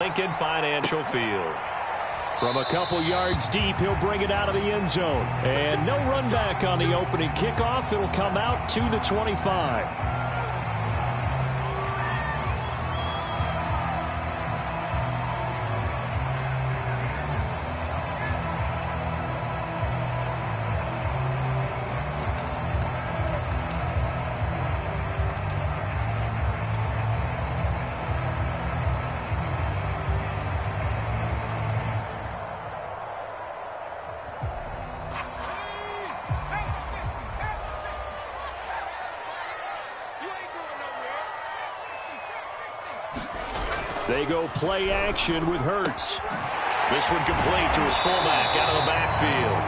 Lincoln Financial Field. From a couple yards deep, he'll bring it out of the end zone. And no run back on the opening kickoff. It'll come out to the 25. They go play action with Hurts. This one complete to his fullback out of the backfield.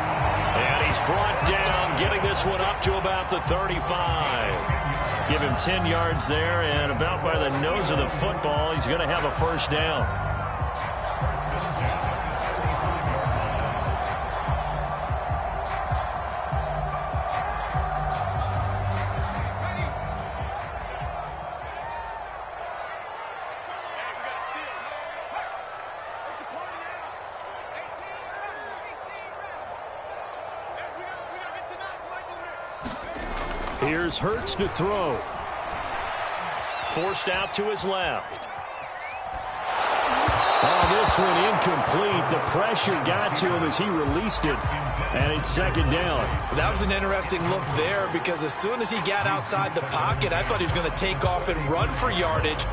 And he's brought down, getting this one up to about the 35. Give him 10 yards there, and about by the nose of the football, he's going to have a first down. Here's Hurts to throw. Forced out to his left. Oh, this one incomplete. The pressure got to him as he released it. And it's second down. That was an interesting look there because as soon as he got outside the pocket, I thought he was going to take off and run for yardage.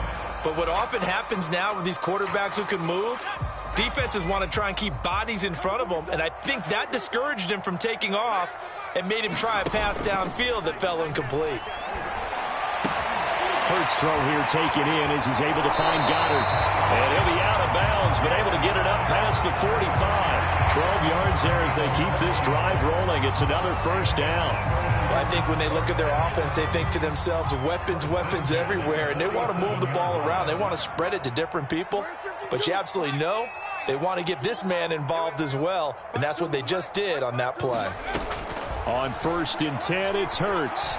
But what often happens now with these quarterbacks who can move, defenses want to try and keep bodies in front of them. And I think that discouraged him from taking off and made him try a pass downfield that fell incomplete. Hurts throw here taken in as he's able to find Goddard. And he'll be out of bounds, but able to get it up past the 45. 12 yards there as they keep this drive rolling. It's another first down. Well, I think when they look at their offense, they think to themselves, weapons, weapons everywhere. And they want to move the ball around. They want to spread it to different people. But you absolutely know they want to get this man involved as well. And that's what they just did on that play. On 1st and 10, it's Hurts.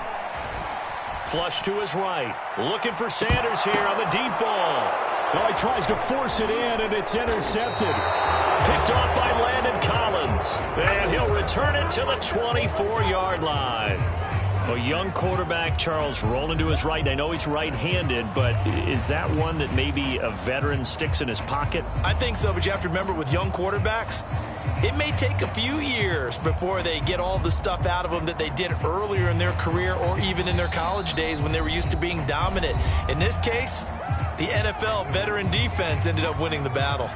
Flush to his right. Looking for Sanders here on the deep ball. Oh, he tries to force it in, and it's intercepted. Picked off by Landon Collins. And he'll return it to the 24-yard line. A young quarterback, Charles, rolling to his right. I know he's right-handed, but is that one that maybe a veteran sticks in his pocket? I think so, but you have to remember with young quarterbacks, it may take a few years before they get all the stuff out of them that they did earlier in their career or even in their college days when they were used to being dominant. In this case, the NFL veteran defense ended up winning the battle.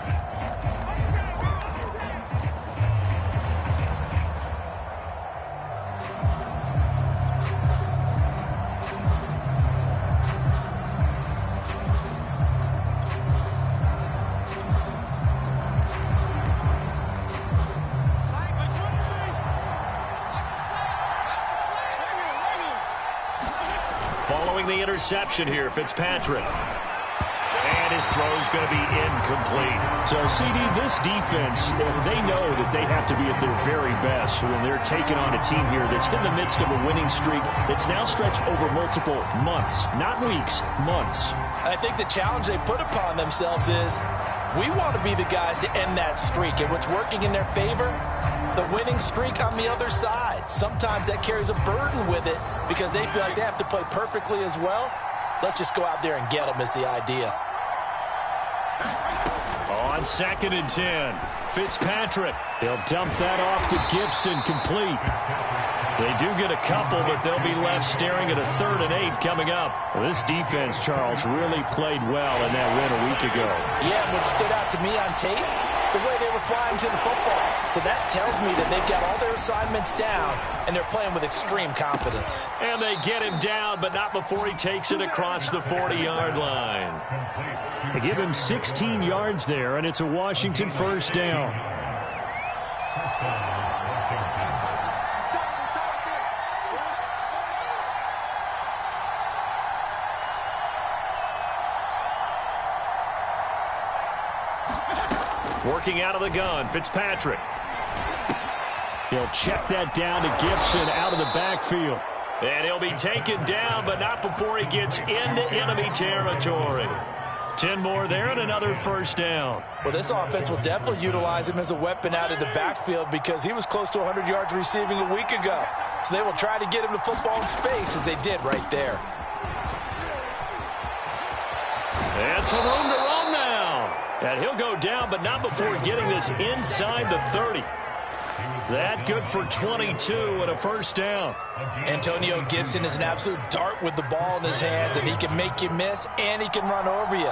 The interception here, Fitzpatrick. And his throw's going to be incomplete. So, CD, this defense, they know that they have to be at their very best when they're taking on a team here that's in the midst of a winning streak that's now stretched over multiple months, not weeks, months. I think the challenge they put upon themselves is we want to be the guys to end that streak. And what's working in their favor? The winning streak on the other side. Sometimes that carries a burden with it because they feel like they have to play perfectly as well. Let's just go out there and get them is the idea. On 2nd and 10, Fitzpatrick. He'll dump that off to Gibson, complete. They do get a couple, but they'll be left staring at a 3rd and 8 coming up. Well, this defense, Charles, really played well in that win a week ago. Yeah, what stood out to me on tape, the way they were flying to the football. So that tells me that they've got all their assignments down, and they're playing with extreme confidence. And they get him down, but not before he takes it across the 40-yard line. They give him 16 yards there, and it's a Washington first down. Working out of the gun, Fitzpatrick. He'll check that down to Gibson out of the backfield. And he'll be taken down, but not before he gets into enemy territory. 10 more there and another first down. Well, this offense will definitely utilize him as a weapon out of the backfield because he was close to 100 yards receiving a week ago. So they will try to get him the football in space as they did right there. And some room to run now. And he'll go down, but not before getting this inside the 30. That good for 22 and a first down. Antonio Gibson is an absolute dart with the ball in his hands, and he can make you miss and he can run over you.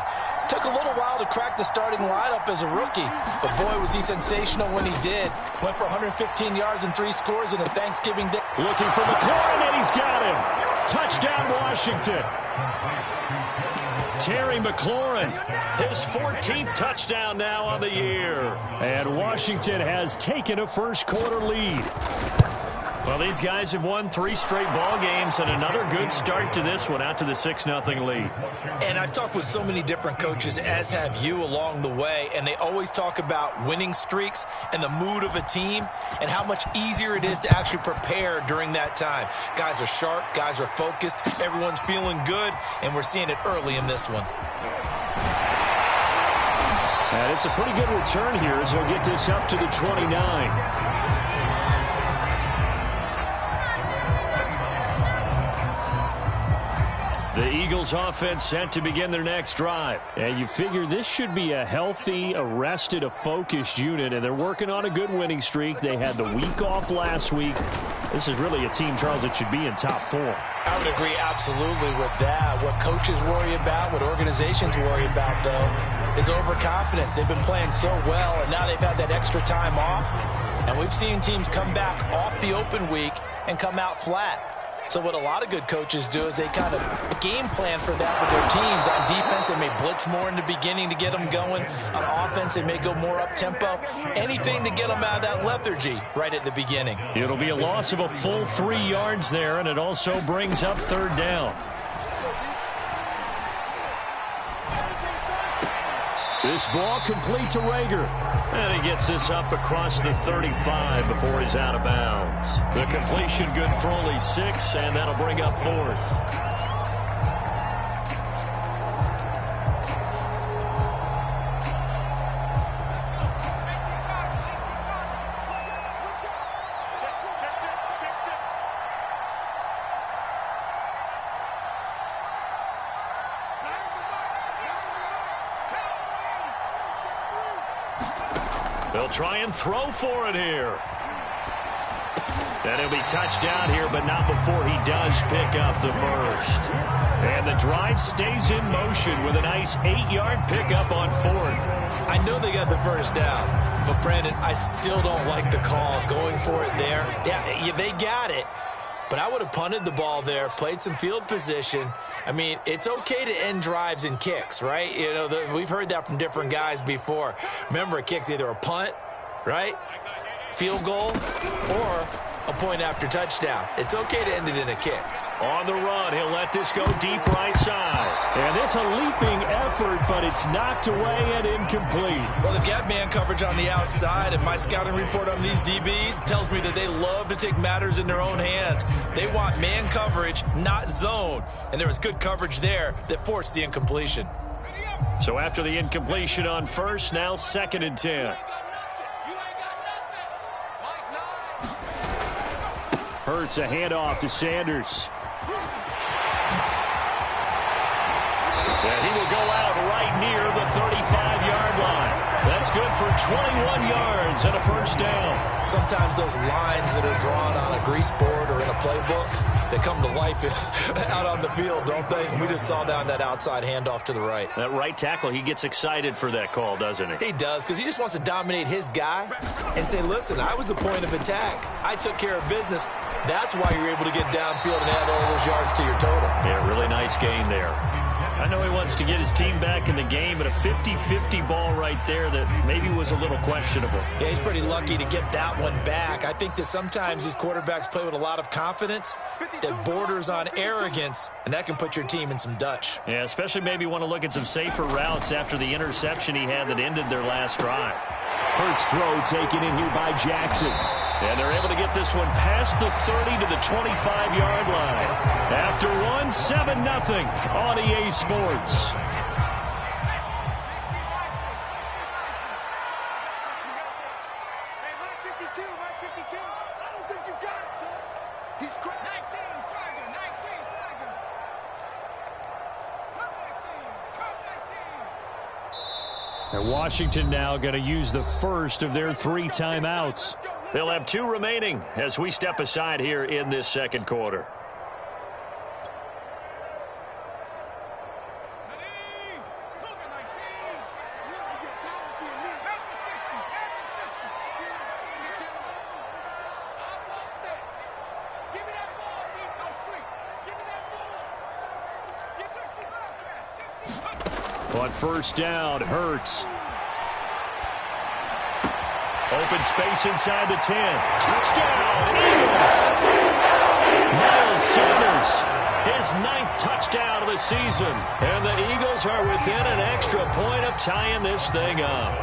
Took a little while to crack the starting lineup as a rookie, but boy, was he sensational when he did. Went for 115 yards and 3 scores in a Thanksgiving Day. Looking for McLaurin, and he's got him. Touchdown, Washington. Terry McLaurin, his 14th touchdown now on the year. And Washington has taken a first-quarter lead. Well, these guys have won 3 straight ball games and another good start to this one out to the 6-0 lead. And I've talked with so many different coaches, as have you along the way, and they always talk about winning streaks and the mood of a team and how much easier it is to actually prepare during that time. Guys are sharp, guys are focused, everyone's feeling good, and we're seeing it early in this one. And it's a pretty good return here as they'll get this up to the 29. The Eagles offense set to begin their next drive. And you figure this should be a healthy, a focused unit, and they're working on a good winning streak. They had the week off last week. This is really a team, Charles, that should be in top 4. I would agree absolutely with that. What coaches worry about, what organizations worry about, though, is overconfidence. They've been playing so well, and now they've had that extra time off. And we've seen teams come back off the open week and come out flat. So what a lot of good coaches do is they kind of game plan for that with their teams. On defense, they may blitz more in the beginning to get them going. On offense, they may go more up-tempo. Anything to get them out of that lethargy right at the beginning. It'll be a loss of a full 3 yards there, and it also brings up 3rd down. This ball complete to Rager. And he gets this up across the 35 before he's out of bounds. The completion good for only 6, and that'll bring up 4th. They'll try and throw for it here. And he'll be touched down here, but not before he does pick up the first. And the drive stays in motion with a nice 8-yard pickup on 4th. I know they got the first down, but Brandon, I still don't like the call going for it there. Yeah, they got it. But I would have punted the ball there, played some field position. I mean, it's okay to end drives and kicks, right? You know, we've heard that from different guys before. Remember, a kick's either a punt, right, field goal, or a point after touchdown. It's okay to end it in a kick. On the run, he'll let this go deep right side. And it's a leaping effort, but it's knocked away and incomplete. Well, they've got man coverage on the outside, and my scouting report on these DBs tells me that they love to take matters in their own hands. They want man coverage, not zone. And there was good coverage there that forced the incompletion. So after the incompletion on first, now 2nd and 10. Hurts a handoff to Sanders. And he will go out right near the 35-yard line. That's good for 21 yards and a first down. Sometimes those lines that are drawn on a grease board or in a playbook, they come to life out on the field, don't they? We just saw down that outside handoff to the right. That right tackle, he gets excited for that call, doesn't he? He does, because he just wants to dominate his guy and say, listen, I was the point of attack. I took care of business. That's why you're able to get downfield and add all those yards to your total. Yeah, really nice gain there. I know he wants to get his team back in the game, but a 50-50 ball right there that maybe was a little questionable. Yeah, he's pretty lucky to get that one back. I think that sometimes these quarterbacks play with a lot of confidence that borders on arrogance, and that can put your team in some Dutch. Yeah, especially maybe want to look at some safer routes after the interception he had that ended their last drive. Hurts throw taken in here by Jackson. And they're able to get this one past the 30 to the 25-yard line. After one, 7-0 on EA Sports. I don't think you got it, son. He's great. 19, Tiger. 19, Tiger. Come 19. And Washington now going to use the first of their 3 timeouts. They'll have 2 remaining as we step aside here in this second quarter. On first down, Hurts. Open space inside the 10. Touchdown, Eagles! Miles Sanders, his 9th touchdown of the season. And the Eagles are within an extra point of tying this thing up.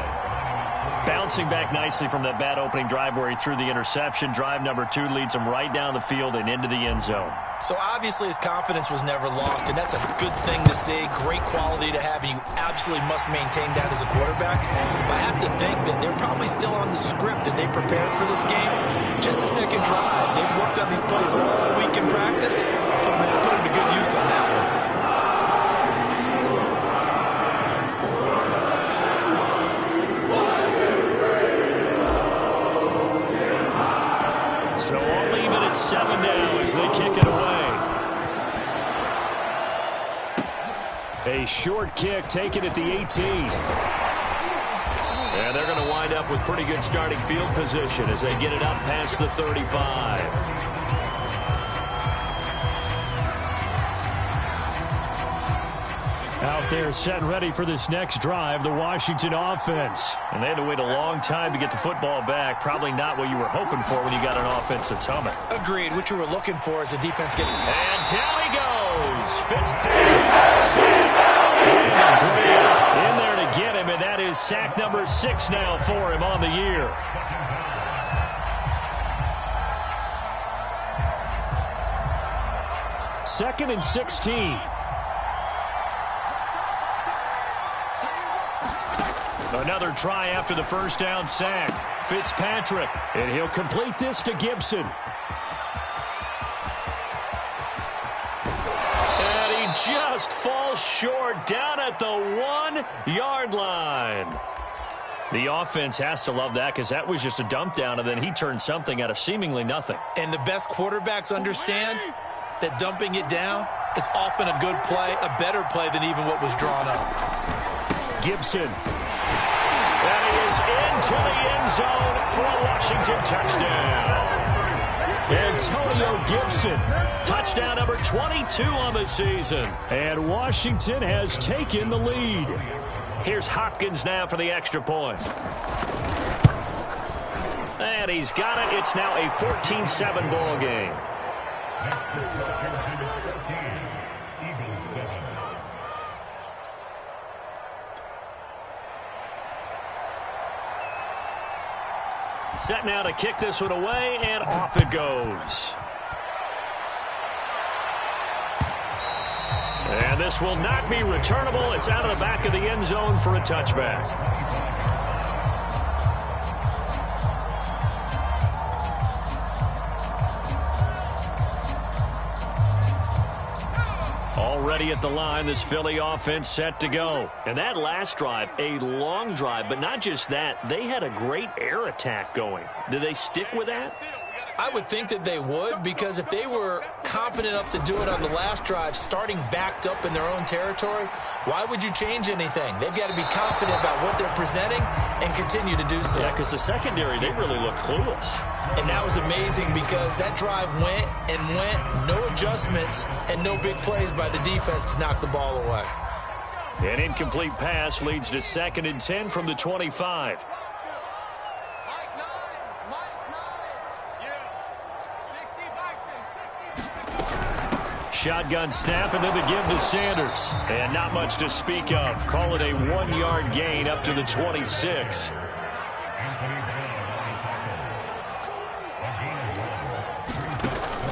Bouncing back nicely from that bad opening drive where he threw the interception. Drive number 2 leads him right down the field and into the end zone. So obviously his confidence was never lost, and that's a good thing to see. Great quality to have, and you absolutely must maintain that as a quarterback. But I have to think that they're probably still on the script that they prepared for this game. Just a second drive. They've worked on these plays all week in practice. Put them to good use on that one. So all even at 7 now as they kick it away. A short kick taken at the 18. And they're going to wind up with pretty good starting field position as they get it up past the 35. Out there set and ready for this next drive, the Washington offense. And they had to wait a long time to get the football back. Probably not what you were hoping for when you got an offense that's humming. Agreed. What you were looking for is the defense getting... And down he goes. Fitzpatrick sacked. In there to get him, and that is sack number 6 now for him on the year. Second and 16. Another try after the first down sack. Fitzpatrick, and he'll complete this to Gibson. And he just falls short down at the 1-yard line. The offense has to love that because that was just a dump down, and then he turned something out of seemingly nothing. And the best quarterbacks understand that dumping it down is often a good play, a better play than even what was drawn up. Gibson. And he is into the end zone for a Washington touchdown. Antonio Gibson, touchdown number 22 on the season. And Washington has taken the lead. Here's Hopkins now for the extra point. And he's got it. It's now a 14-7 ball game. Set now to kick this one away, and off it goes. And this will not be returnable. It's out of the back of the end zone for a touchback. Already at the line, this Philly offense set to go. And that last drive, a long drive, but not just that. They had a great air attack going. Do they stick with that? I would think that they would, because if they were confident enough to do it on the last drive, starting backed up in their own territory, why would you change anything? They've got to be confident about what they're presenting and continue to do so. Yeah, because the secondary, they really look clueless. And that was amazing because that drive went and went, no adjustments, and no big plays by the defense to knock the ball away. An incomplete pass leads to 2nd and 10 from the 25. Shotgun snap, and then the give to Sanders. And not much to speak of. Call it a 1-yard gain up to the 26.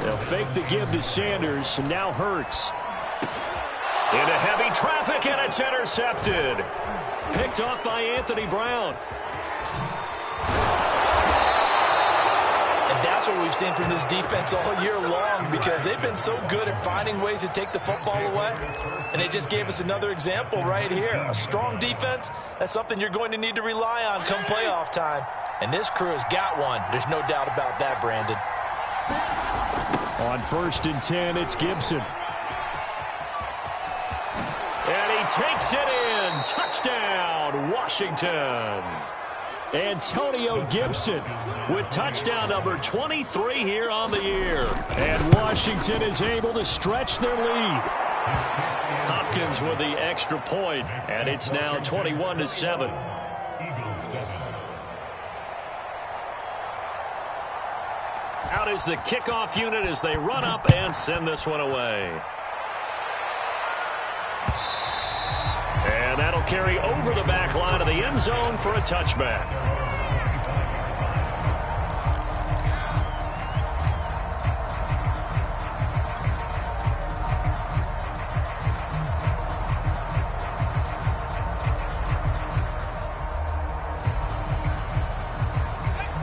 They'll fake the give to Sanders, and now Hurts. Into heavy traffic, and it's intercepted. Picked off by Anthony Brown. that's what we've seen from this defense all year long, because they've been so good at finding ways to take the football away. And they just gave us another example right here. A strong defense, that's something you're going to need to rely on come playoff time. And this crew has got one. There's no doubt about that, Brandon. On 1st and 10, it's Gibson. And he takes it in. Touchdown, Washington. Antonio Gibson with touchdown number 23 here on the year. And Washington is able to stretch their lead. Hopkins with the extra point, and it's now 21-7. Out is the kickoff unit as they run up and send this one away. And that'll carry over the back line of the end zone for a touchback.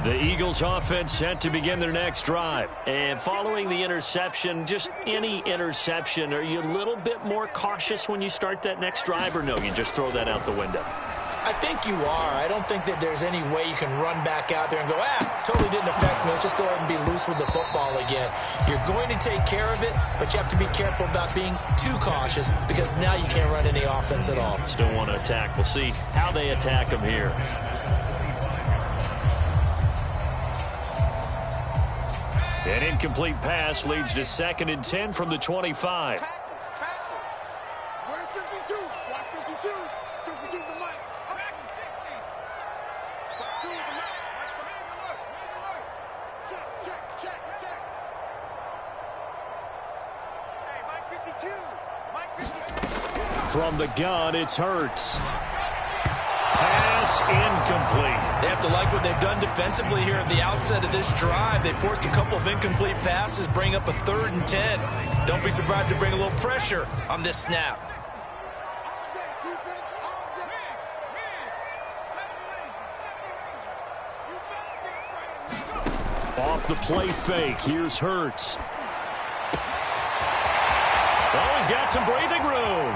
The Eagles offense set to begin their next drive. And following the interception, just any interception, are you a little bit more cautious when you start that next drive, or no, you just throw that out the window? I think you are. I don't think that there's any way you can run back out there and go, totally didn't affect me. Let's just go ahead and be loose with the football again. You're going to take care of it, but you have to be careful about being too cautious, because now you can't run any offense at all. Still want to attack. We'll see how they attack them here. An incomplete pass leads to 2nd and 10 from the 25. Tackles. Where's 52? Watch 52. 52's the mic. Back 60. Back 2 is the mic. Watch the check. Hey, Mike 52. Mike 52. From the gun, it's Hurts. Pass incomplete. They have to like what they've done defensively here at the outset of this drive. They forced a couple of incomplete passes, bring up a 3rd and 10. Don't be surprised to bring a little pressure on this snap. Off the play fake, here's Hurts. Oh, he's got some breathing room.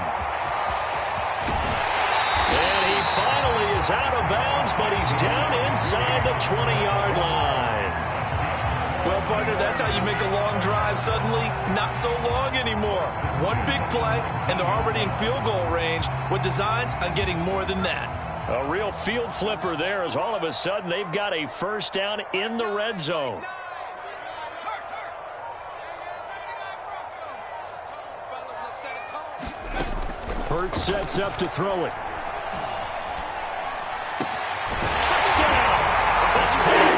And he finally is out of bounds, but he's down inside the 20-yard line. Well, partner, that's how you make a long drive suddenly not so long anymore. One big play, and they're already in field goal range with designs on getting more than that. A real field flipper there, as all of a sudden they've got a first down in the red zone. Hurts sets up to throw it. Touchdown! That's great.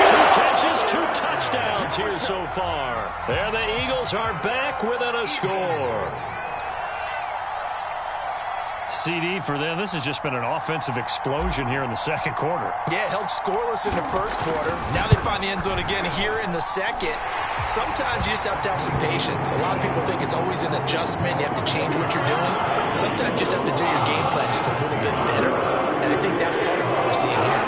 Two catches, 2 touchdowns here so far. And the Eagles are back within a score. CD for them. This has just been an offensive explosion here in the second quarter. Yeah, held scoreless in the first quarter. Now they find the end zone again here in the second. Sometimes you just have to have some patience. A lot of people think it's always an adjustment. You have to change what you're doing. Sometimes you just have to do your game plan just a little bit better. And I think that's part of what we're seeing here.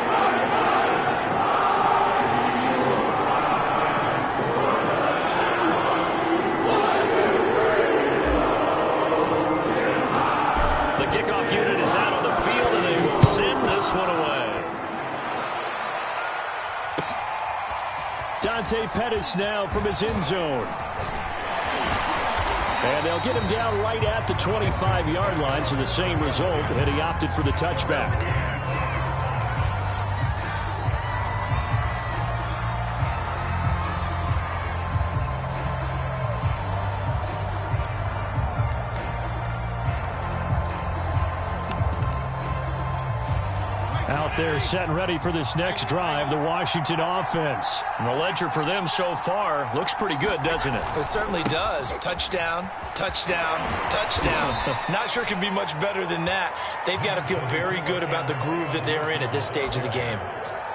The kickoff unit is out on the field, and they will send this one away. Dante Pettis now from his end zone. And they'll get him down right at the 25-yard line, so the same result, and he opted for the touchback. Out there set and ready for this next drive, the Washington offense. And the ledger for them so far looks pretty good, doesn't it? It certainly does. Touchdown, touchdown, touchdown. Not sure it can be much better than that. They've got to feel very good about the groove that they're in at this stage of the game.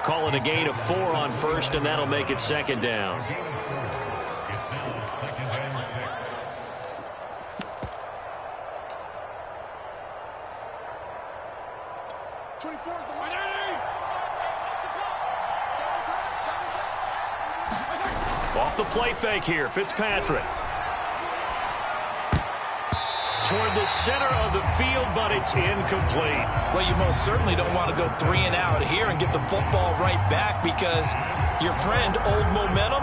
Call it a gain of 4 on first, and that'll make it 2nd down. Off the play fake here, Fitzpatrick. Toward the center of the field, but it's incomplete. Well, you most certainly don't want to go 3 and out here and get the football right back, because your friend, Old Momentum,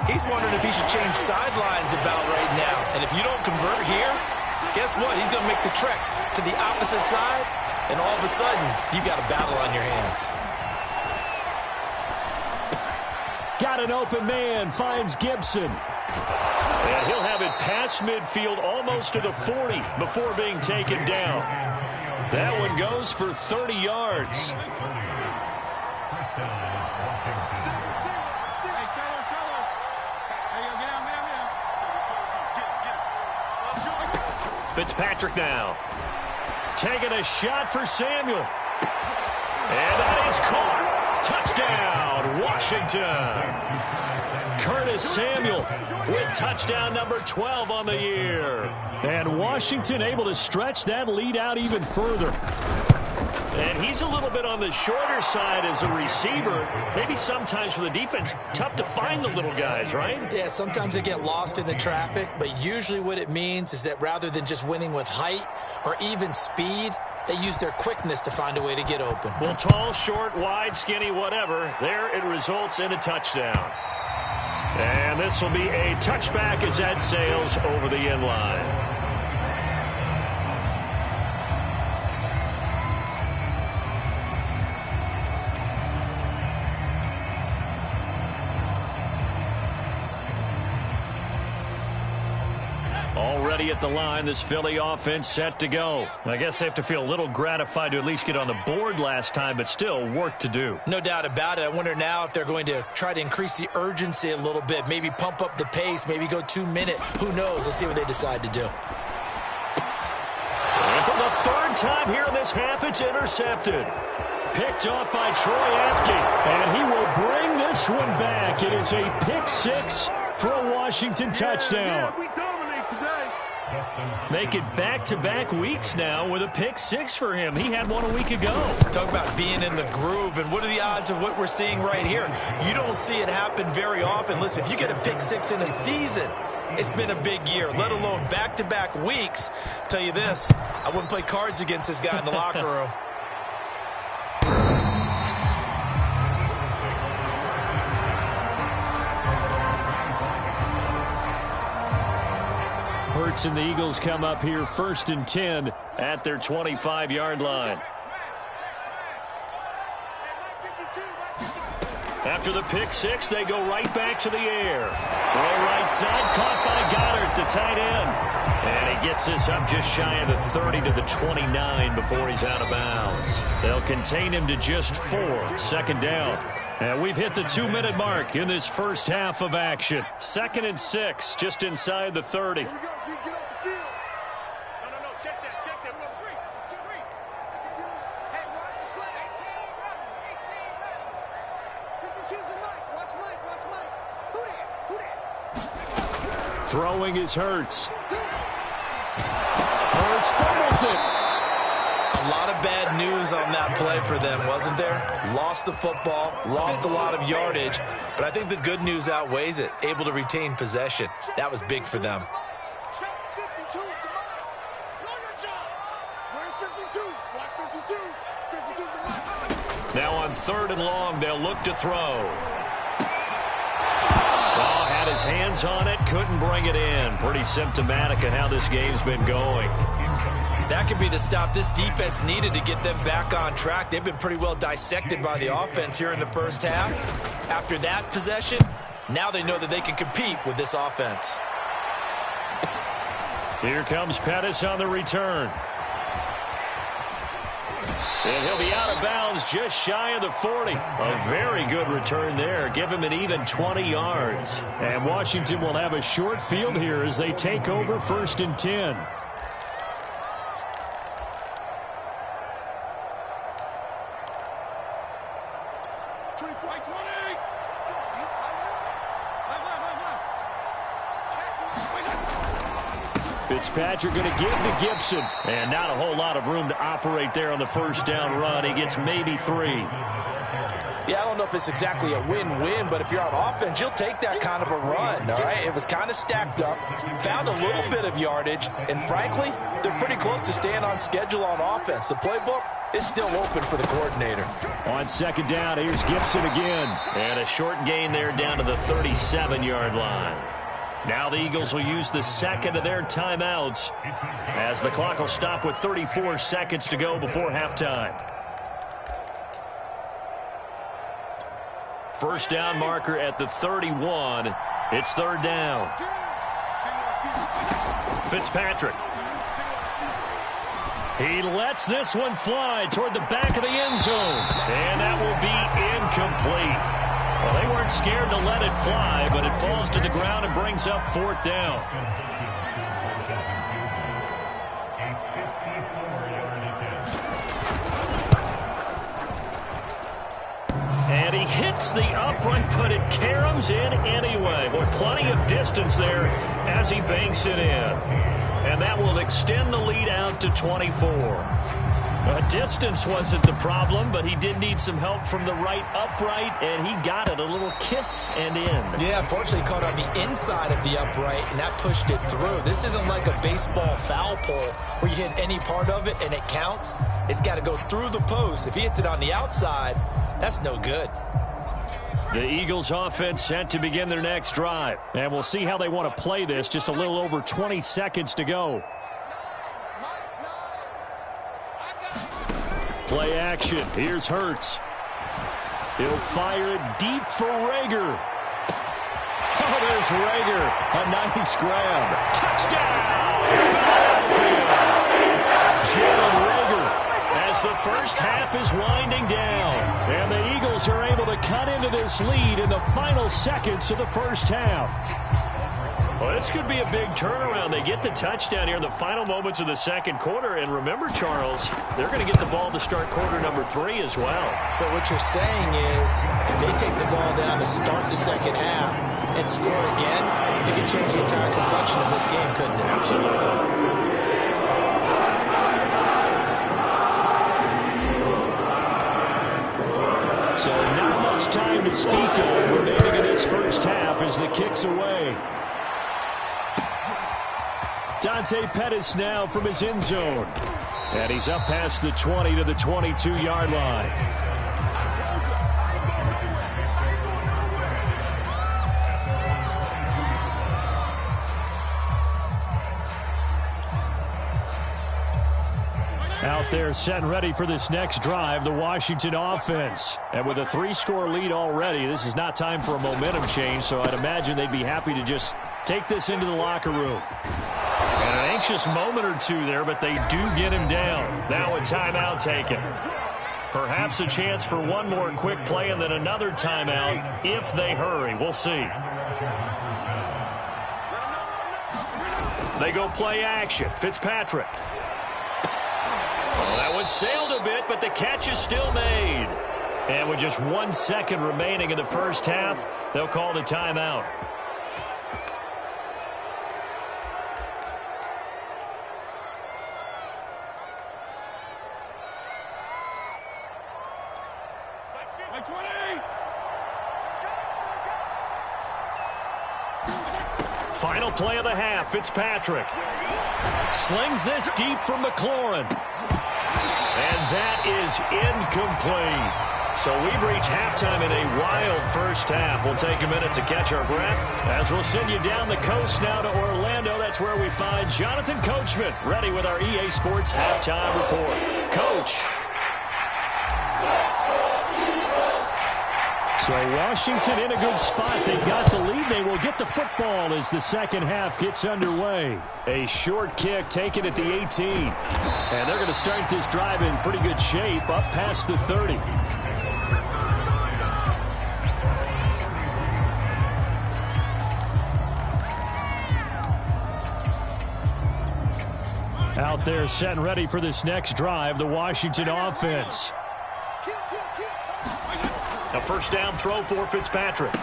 he's wondering if he should change sidelines about right now. And if you don't convert here, guess what? He's going to make the trek to the opposite side, and all of a sudden, you've got a battle on your hands. Got an open man, finds Gibson. And he'll have it past midfield, almost to the 40, before being taken down. That one goes for 30 yards. Fitzpatrick now. Taking a shot for Samuel. And that is caught. Touchdown, Washington. Curtis Samuel with touchdown number 12 on the year. And Washington able to stretch that lead out even further. And he's a little bit on the shorter side as a receiver. Maybe sometimes for the defense, tough to find the little guys, right? Yeah, sometimes they get lost in the traffic, but usually what it means is that rather than just winning with height or even speed, they use their quickness to find a way to get open. Well, tall, short, wide, skinny, whatever, there it results in a touchdown. And this will be a touchback as that sails over the end line. Already at the line, this Philly offense set to go. I guess they have to feel a little gratified to at least get on the board last time, but still work to do. No doubt about it. I wonder now if they're going to try to increase the urgency a little bit, maybe pump up the pace, maybe go 2-minute. Who knows? Let's see what they decide to do. And for the third time here in this half, it's intercepted. Picked off by Troy Apke, and he will bring this one back. It is a pick six for a Washington touchdown. Make it back-to-back weeks now with a pick six for him. He had one a week ago. Talk about being in the groove, and what are the odds of what we're seeing right here? You don't see it happen very often. Listen, if you get a pick six in a season, it's been a big year, let alone back-to-back weeks. Tell you this, I wouldn't play cards against this guy in the locker room. Hurts and the Eagles come up here 1st and 10 at their 25-yard line. After the pick six, they go right back to the air. Throw right side, caught by Goddard, the tight end. And he gets this up just shy of the 30 to the 29 before he's out of bounds. They'll contain him to just 4. 2nd down. And we've hit the 2-minute mark in this first half of action. 2nd and 6, just inside the 30. Here we go, G, get off the field. No, check that. We go 3. Hey, watch the sled. 18, 52's the Mike. Watch Mike. Who that? Throwing is Hurts. Hurts fumbles it. A lot of bad news on that play for them, wasn't there? Lost the football, lost a lot of yardage, but I think the good news outweighs it. Able to retain possession. That was big for them. Check 52's the Mike. Know your job. Where's 52? Watch 52. 52's the Mike. Now on 3rd and long, they'll look to throw. Well, had his hands on it, couldn't bring it in. Pretty symptomatic of how this game's been going. That could be the stop this defense needed to get them back on track. They've been pretty well dissected by the offense here in the first half. After that possession, now they know that they can compete with this offense. Here comes Pettis on the return. And he'll be out of bounds just shy of the 40. A very good return there. Give him an even 20 yards. And Washington will have a short field here as they take over 1st and 10. Fitzpatrick going to give to Gibson. And not a whole lot of room to operate there on the 1st down run. He gets maybe 3. Yeah, I don't know if it's exactly a win-win, but if you're on offense, you'll take that kind of a run, all right? It was kind of stacked up, found a little bit of yardage, and frankly, they're pretty close to staying on schedule on offense. The playbook is still open for the coordinator. On second down, here's Gibson again. And a short gain there down to the 37-yard line. Now the Eagles will use the second of their timeouts as the clock will stop with 34 seconds to go before halftime. First down marker at the 31. It's third down. Fitzpatrick. He lets this one fly toward the back of the end zone. And that will be incomplete. Well, they weren't scared to let it fly, but it falls to the ground and brings up fourth down. And he hits the upright, but it caroms in anyway. Boy, plenty of distance there as he banks it in. And that will extend the lead out to 24. Distance wasn't the problem, but he did need some help from the right upright, and he got it. A little kiss and in. Yeah, unfortunately caught on the inside of the upright, and that pushed it through. This isn't like a baseball foul pole where you hit any part of it and it counts. It's got to go through the post. If he hits it on the outside, that's no good. The Eagles offense set to begin their next drive. And we'll see how they want to play this. Just a little over 20 seconds to go. Play action. Here's Hurts. He'll fire it deep for Reagor. Oh, there's Reagor. A nice grab. Touchdown! Philadelphia! Jalen Reagor as the first half is winding down. And the Eagles are able to cut into this lead in the final seconds of the first half. Well, this could be a big turnaround. They get the touchdown here in the final moments of the second quarter. And remember, Charles, they're going to get the ball to start quarter number 3 as well. So what you're saying is if they take the ball down to start the second half and score again, it can change the entire complexion of this game, couldn't it? Absolutely. So not much time to speak of remaining in this first half as the kick's away. Dante Pettis now from his end zone. And he's up past the 20 to the 22-yard line. Out there set and ready for this next drive, the Washington offense. And with a 3-score lead already, this is not time for a momentum change, so I'd imagine they'd be happy to just take this into the locker room. And an anxious moment or two there, but they do get him down. Now a timeout taken. Perhaps a chance for one more quick play and then another timeout if they hurry. We'll see. They go play action. Fitzpatrick. Well, that one sailed a bit, but the catch is still made. And with just 1 second remaining in the first half, they'll call the timeout. Final play of the half, Fitzpatrick. Slings this deep from McLaurin. And that is incomplete. So we've reached halftime in a wild first half. We'll take a minute to catch our breath as we'll send you down the coast now to Orlando. That's where we find Jonathan Coachman ready with our EA Sports Halftime Report. Coach. So Washington in a good spot. They've got the lead. They will get the football as the second half gets underway. A short kick taken at the 18. And they're going to start this drive in pretty good shape up past the 30. Out there set and ready for this next drive, the Washington offense. A first down throw for Fitzpatrick.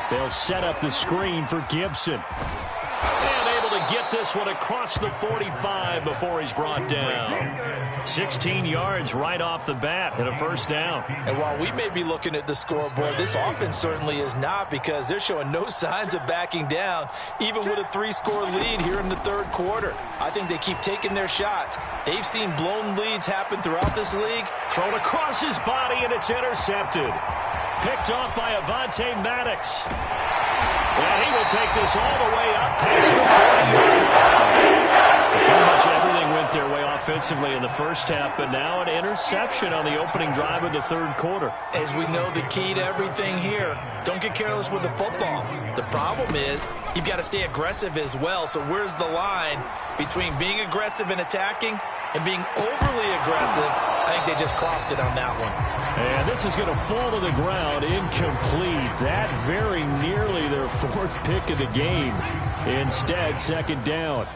They'll set up the screen for Gibson. And able to to get this one across the 45 before he's brought down. 16 yards right off the bat and a first down. And while we may be looking at the scoreboard, this offense certainly is not, because they're showing no signs of backing down, even with a 3-score lead here in the third quarter. I think they keep taking their shots. They've seen blown leads happen throughout this league. Thrown across his body, and it's intercepted. Picked off by Avonte Maddox. And he will take this all the way up past the 40. Pretty much everything went their way offensively in the first half, but now an interception on the opening drive of the third quarter. As we know, the key to everything here, don't get careless with the football. The problem is you've got to stay aggressive as well. So where's the line between being aggressive and attacking and being overly aggressive? I think they just crossed it on that one. And this is going to fall to the ground, incomplete. That very nearly their fourth pick of the game. Instead, second down.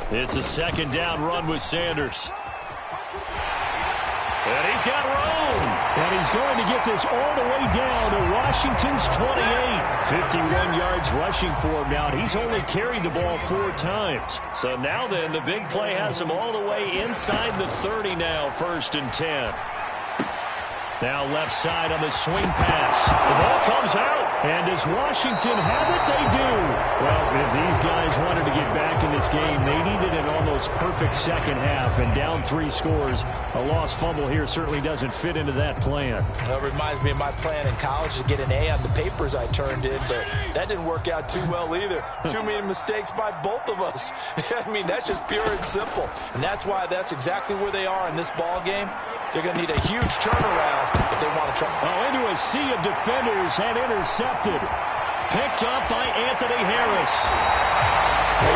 It's a second down run with Sanders. And he's got room. And he's going to get this all the way down to Washington's 28. 51 yards rushing for him now. And he's only carried the ball 4 times. So now then, the big play has him all the way inside the 30 now, 1st and 10. Now left side on the swing pass. The ball comes out. And does Washington have it? They do. Well, if these guys wanted to get back in this game, they needed an almost perfect second half. And down 3 scores, a lost fumble here certainly doesn't fit into that plan. Well, it reminds me of my plan in college to get an A on the papers I turned in, but that didn't work out too well either. Too many mistakes by both of us. I mean, that's just pure and simple. And that's why that's exactly where they are in this ball game. They're going to need a huge turnaround if they want to try. Oh, into a sea of defenders and intercepted. Picked up by Anthony Harris.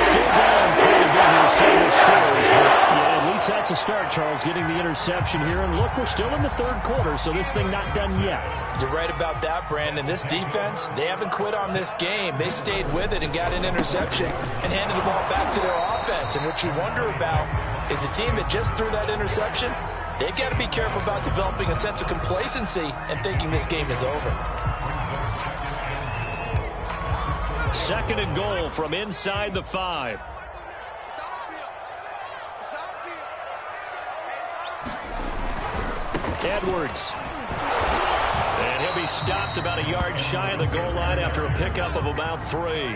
Still down quite a bit here, several scores. But yeah, at least that's a start, Charles, getting the interception here. And look, we're still in the third quarter, so this thing not done yet. You're right about that, Brandon. This defense, they haven't quit on this game. They stayed with it and got an interception and handed the ball back to their offense. And what you wonder about is a team that just threw that interception, they've got to be careful about developing a sense of complacency and thinking this game is over. 2nd and goal from inside the 5. Edwards. And he'll be stopped about a yard shy of the goal line after a pickup of about 3.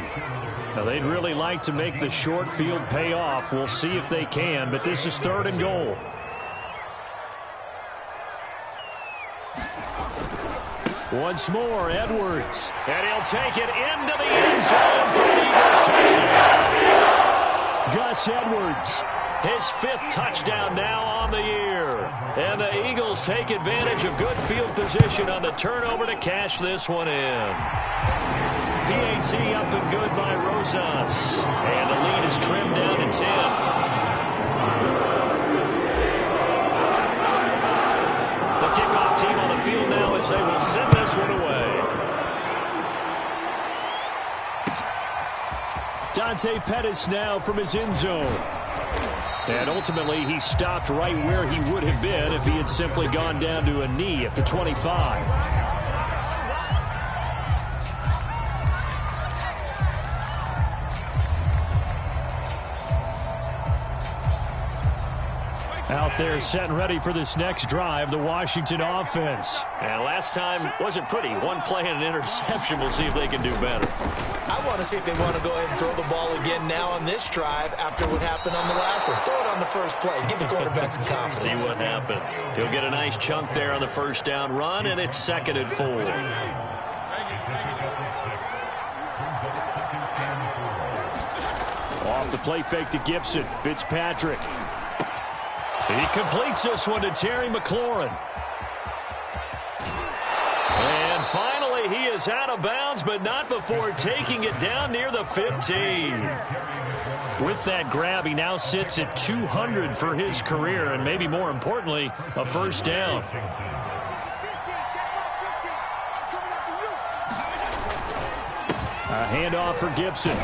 Now, they'd really like to make the short field pay off. We'll see if they can, but this is 3rd and goal. Once more, Edwards. And he'll take it into the end zone for the Eagles touchdown. Gus Edwards, his 5th touchdown now on the year. And the Eagles take advantage of good field position on the turnover to cash this one in. PAT up and good by Rosas. And the lead is trimmed down to 10. The kickoff team on the field now as they will send this one away. Dante Pettis now from his end zone. And ultimately, he stopped right where he would have been if he had simply gone down to a knee at the 25. Out there set and ready for this next drive, the Washington offense. And last time wasn't pretty. One play and an interception. We'll see if they can do better. I want to see if they want to go ahead and throw the ball again now on this drive after what happened on the last one. Throw it on the first play. Give the quarterback some confidence. See what happens. He'll get a nice chunk there on the first down run, and it's 2nd and 4. Off the play fake to Gibson. Fitzpatrick. He completes this one to Terry McLaurin. And finally, he is out of bounds, but not before taking it down near the 15. With that grab, he now sits at 200 for his career, and maybe more importantly, a first down. A handoff for Gibson.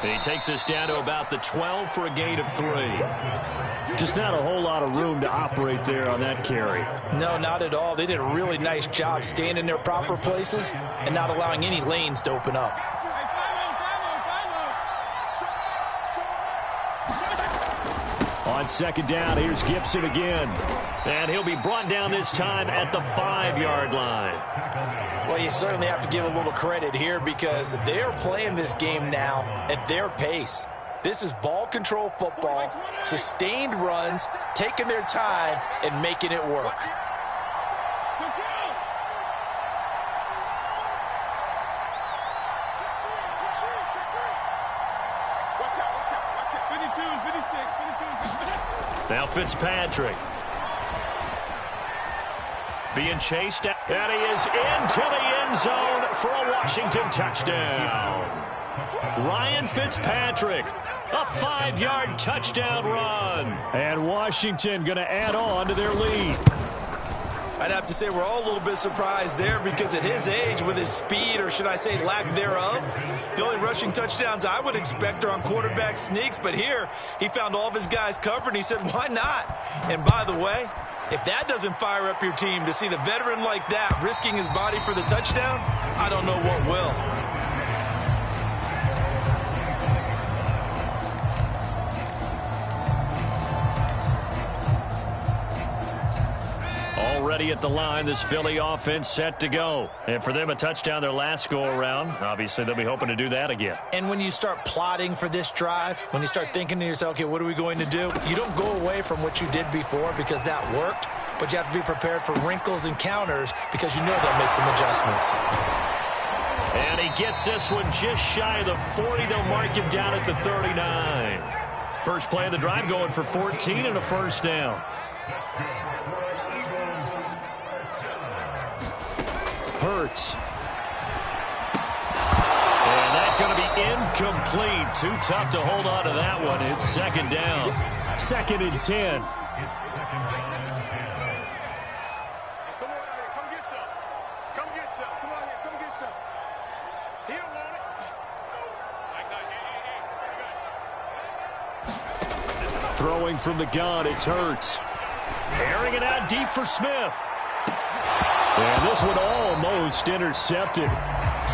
He takes us down to about the 12 for a gain of 3. Just not a whole lot of room to operate there on that carry. No, not at all. They did a really nice job staying in their proper places and not allowing any lanes to open up. On second down, here's Gibson again. And he'll be brought down this time at the 5-yard line. Well, you certainly have to give a little credit here because they are playing this game now at their pace. This is ball control football, sustained runs, taking their time and making it work. Now Fitzpatrick. Being chased, and he is into the end zone for a Washington touchdown. Ryan Fitzpatrick, a 5-yard touchdown run. And Washington going to add on to their lead. I'd have to say we're all a little bit surprised there because at his age, with his speed, or should I say lack thereof, the only rushing touchdowns I would expect are on quarterback sneaks. But here, he found all of his guys covered, and he said, why not? And by the way, if that doesn't fire up your team to see the veteran like that risking his body for the touchdown, I don't know what will. Already at the line, this Philly offense set to go. And for them, a touchdown their last go-around. Obviously, they'll be hoping to do that again. And when you start plotting for this drive, when you start thinking to yourself, okay, what are we going to do? You don't go away from what you did before because that worked, but you have to be prepared for wrinkles and counters because you know they'll make some adjustments. And he gets this one just shy of the 40. They'll mark him down at the 39. First play of the drive going for 14 and a first down. Hurts. And that's going to be incomplete. Too tough to hold on to that one. It's second down. 2nd and 10. Come on out here. Come get some. Come get some. Come on here. Come get some. He don't want it. Like that. Throwing from the gun, it's Hurts. Airing it out deep for Smith. And this one almost intercepted.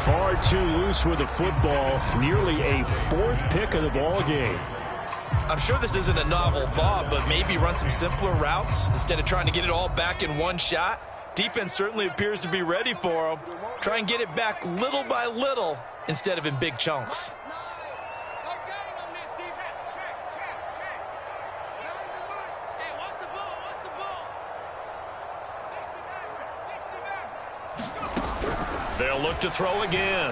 Far too loose with the football. Nearly a 4th pick of the ball game. I'm sure this isn't a novel thought, but maybe run some simpler routes instead of trying to get it all back in one shot. Defense certainly appears to be ready for him. Try and get it back little by little instead of in big chunks. They'll look to throw again.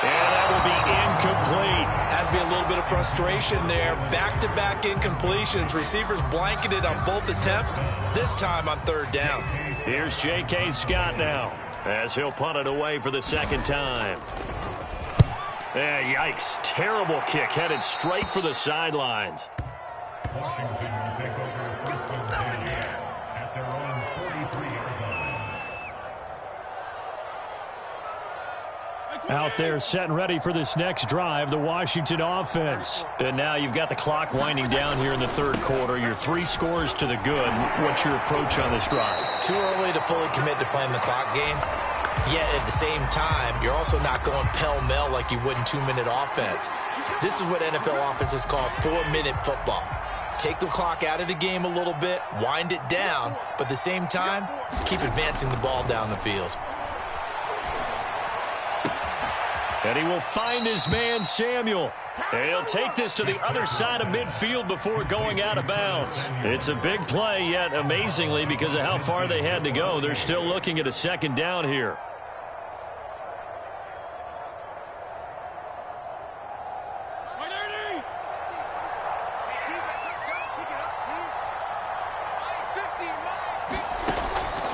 And that will be incomplete. Has to be a little bit of frustration there. Back-to-back incompletions. Receivers blanketed on both attempts, this time on 3rd down. Here's J.K. Scott now as he'll punt it away for the second time. Yikes. Terrible kick headed straight for the sidelines. Out there set and ready for this next drive, the Washington offense. And now you've got the clock winding down here in the 3rd quarter. You're 3 scores to the good. What's your approach on this drive? Too early to fully commit to playing the clock game. Yet at the same time, you're also not going pell-mell like you would in 2-minute offense. This is what NFL offenses call 4-minute football. Take the clock out of the game a little bit, wind it down, but at the same time, keep advancing the ball down the field. And he will find his man, Samuel. And he'll take this to the other side of midfield before going out of bounds. It's a big play, yet amazingly, because of how far they had to go, they're still looking at a second down here.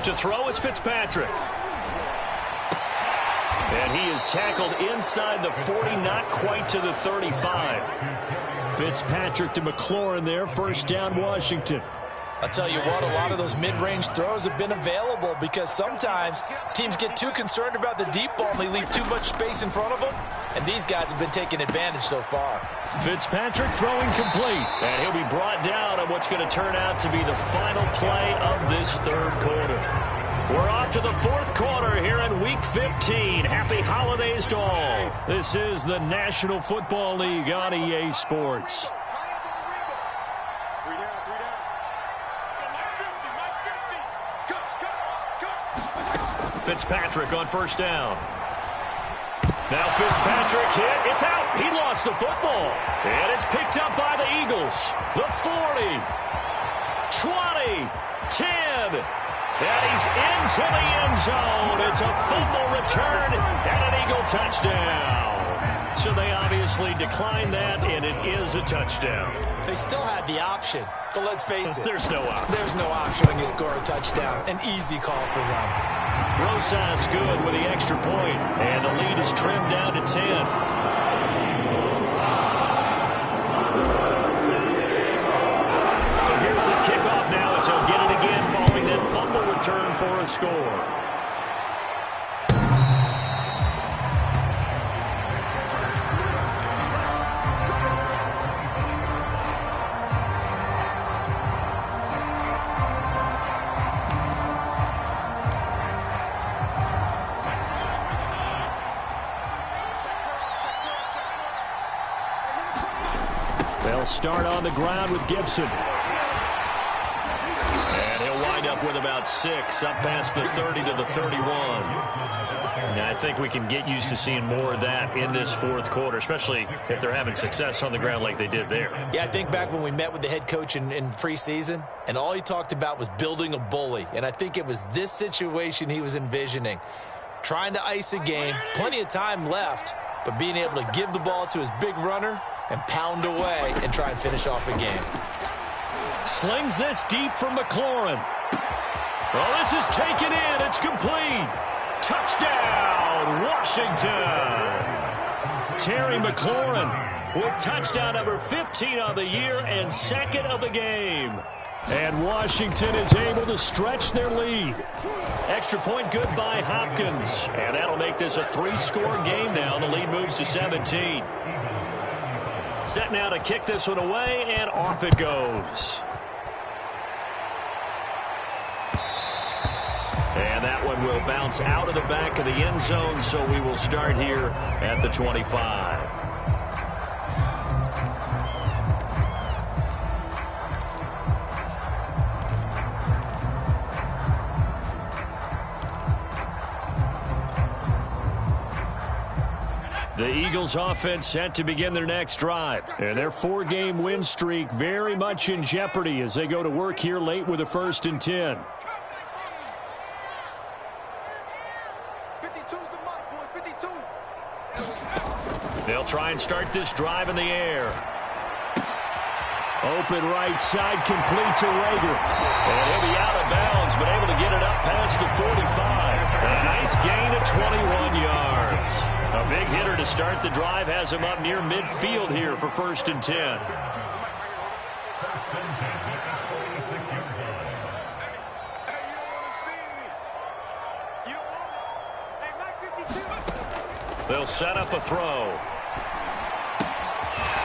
To throw is Fitzpatrick. And he is tackled inside the 40, not quite to the 35. Fitzpatrick to McLaurin there, first down Washington. I'll tell you what, a lot of those mid-range throws have been available because sometimes teams get too concerned about the deep ball and they leave too much space in front of them, and these guys have been taking advantage so far. Fitzpatrick throwing complete, and he'll be brought down on what's going to turn out to be the final play of this third quarter. We're off to the fourth quarter here in Week 15. Happy holidays to all. This is the National Football League on EA Sports. Fitzpatrick on first down. Now Fitzpatrick hit. It's out. He lost the football. And it's picked up by the Eagles. The 40, 20, 10. And he's into the end zone. It's a fumble return and an Eagle touchdown. So they obviously declined that, and it is a touchdown. They still had the option, but let's face it. There's no option. There's no option when you score a touchdown. An easy call for them. Rosas good with the extra point, and the lead is trimmed down to 10. So here's the kickoff now as he'll get it again following that fumble return for a score. They'll start on the ground with Gibson. And he'll wind up with about 6, up past the 30 to the 31. Now, I think we can get used to seeing more of that in this fourth quarter, especially if they're having success on the ground like they did there. Yeah, I think back when we met with the head coach in preseason, and all he talked about was building a bully. And I think it was this situation he was envisioning. Trying to ice a game, plenty of time left, but being able to give the ball to his big runner and pound away and try and finish off a game. Slings this deep from McLaurin. Well, this is taken in. It's complete. Touchdown, Washington. Terry McLaurin with touchdown number 15 of the year and second of the game. And Washington is able to stretch their lead. Extra point good by Hopkins. And that'll make this a 3-score game now. The lead moves to 17. Set now to kick this one away, and off it goes. And that one will bounce out of the back of the end zone, so we will start here at the 25. The Eagles offense set to begin their next drive. And their 4-game win streak very much in jeopardy as they go to work here late with a 1st and 10. 52's the mark, boys, 52. They'll try and start this drive in the air. Open right side, complete to Rager. And he'll be out of bounds, but able to get it up past the 45. A nice gain of 21 yards. A big hitter to start the drive has him up near midfield here for 1st and 10. They'll set up a throw.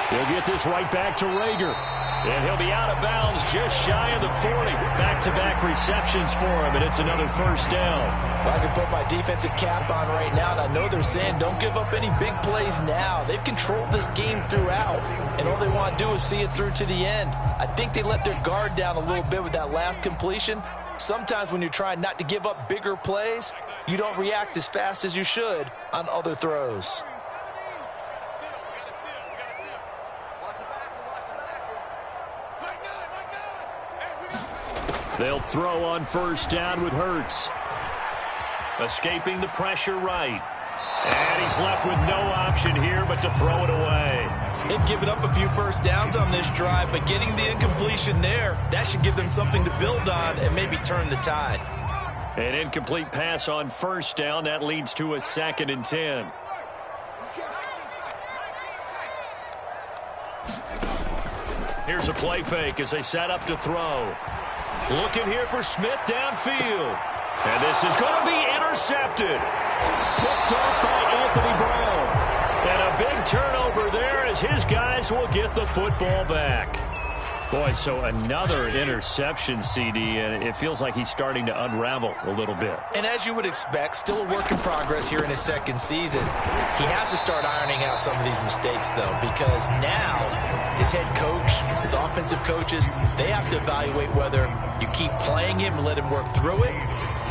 He'll get this right back to Rager. And he'll be out of bounds just shy of the 40. Back-to-back receptions for him, and it's another 1st down. Well, I can put my defensive cap on right now, and I know they're saying don't give up any big plays now. They've controlled this game throughout, and all they want to do is see it through to the end. I think they let their guard down a little bit with that last completion. Sometimes when you're trying not to give up bigger plays, you don't react as fast as you should on other throws. They'll throw on 1st down with Hurts. Escaping the pressure right. And he's left with no option here but to throw it away. They've given up a few 1st downs on this drive, but getting the incompletion there, that should give them something to build on and maybe turn the tide. An incomplete pass on 1st down. That leads to a 2nd and 10. Here's a play fake as they set up to throw. Looking here for Smith downfield. And this is going to be intercepted. Picked off by Anthony Brown. And a big turnover there as his guys will get the football back. Boy, so another interception, CD, and it feels like he's starting to unravel a little bit. And as you would expect, still a work in progress here in his second season. He has to start ironing out some of these mistakes, though, because now his head coach, his offensive coaches, they have to evaluate whether you keep playing him and let him work through it,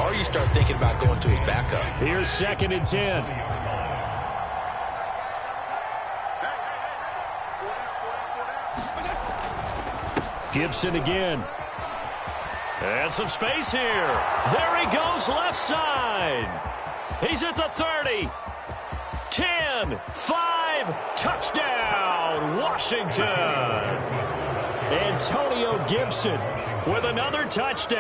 or you start thinking about going to his backup. Here's 2nd and 10. Gibson again. And some space here. There he goes left side. He's at the 30. 10, 5, touchdown, Washington. Antonio Gibson with another touchdown.